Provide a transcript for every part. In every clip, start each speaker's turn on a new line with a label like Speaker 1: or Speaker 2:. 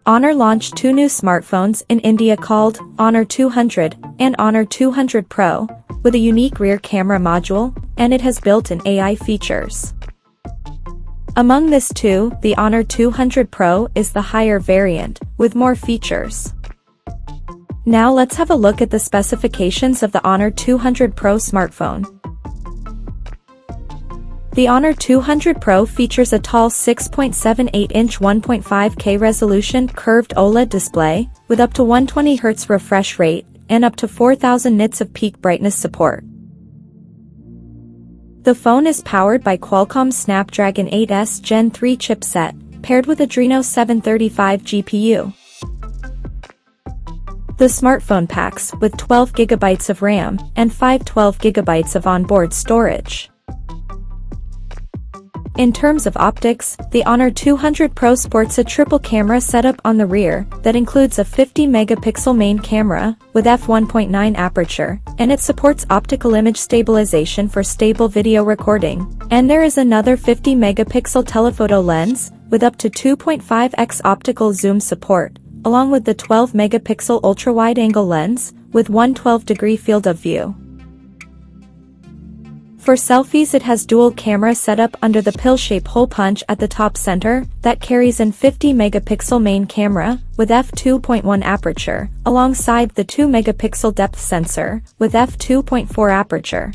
Speaker 1: Honor launched two new smartphones in India called Honor 200 and Honor 200 Pro, with a unique rear camera module, and it has built-in AI features. Among this two, the Honor 200 Pro is the higher variant, with more features. Now let's have a look at the specifications of the Honor 200 Pro smartphone. The Honor 200 Pro features a tall 6.78-inch 1.5K resolution curved OLED display, with up to 120Hz refresh rate, and up to 4000 nits of peak brightness support. The phone is powered by Qualcomm's Snapdragon 8S Gen 3 chipset, paired with Adreno 735 GPU. The smartphone packs with 12GB of RAM and 512GB of onboard storage. In terms of optics, the Honor 200 Pro sports a triple camera setup on the rear that includes a 50-megapixel main camera with f1.9 aperture, and it supports optical image stabilization for stable video recording. And there is another 50-megapixel telephoto lens with up to 2.5x optical zoom support, along with the 12-megapixel ultra-wide-angle lens with 112-degree field of view. For selfies, it has dual camera setup under the pill-shape hole punch at the top center that carries an 50-megapixel main camera with f2.1 aperture, alongside the 2-megapixel depth sensor with f2.4 aperture.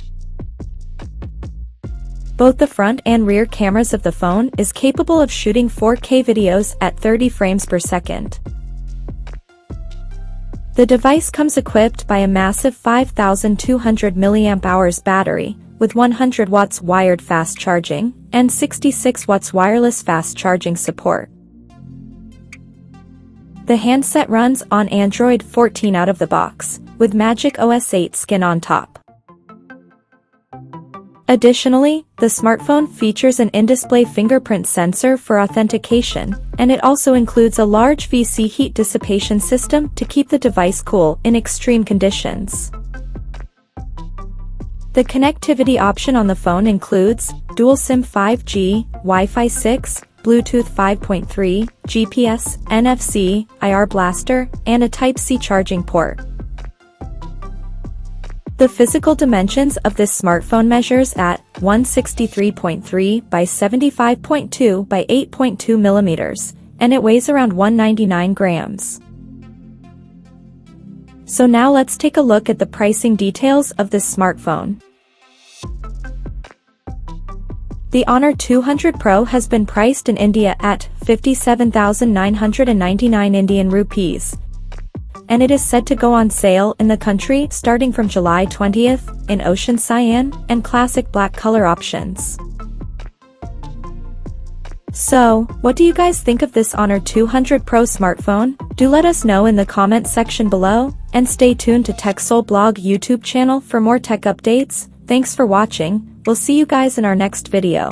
Speaker 1: Both the front and rear cameras of the phone is capable of shooting 4K videos at 30 frames per second. The device comes equipped by a massive 5200 mAh battery, with 100 watts wired fast charging, and 66 watts wireless fast charging support. The handset runs on Android 14 out of the box, with Magic OS 8 skin on top. Additionally, the smartphone features an in-display fingerprint sensor for authentication, and it also includes a large VC heat dissipation system to keep the device cool in extreme conditions. The connectivity option on the phone includes dual SIM 5G, Wi-Fi 6, Bluetooth 5.3, GPS, NFC, IR blaster, and a Type-C charging port. The physical dimensions of this smartphone measures at 163.3 by 75.2 by 8.2 millimeters, and it weighs around 199 grams. So now let's take a look at the pricing details of this smartphone. The Honor 200 Pro has been priced in India at 57,999 Indian rupees, and it is set to go on sale in the country starting from July 20th in Ocean Cyan and Classic Black color options. So, what do you guys think of this Honor 200 Pro smartphone? Do let us know in the comment section below, and stay tuned to TechSole Blog YouTube channel for more tech updates. Thanks for watching. We'll see you guys in our next video.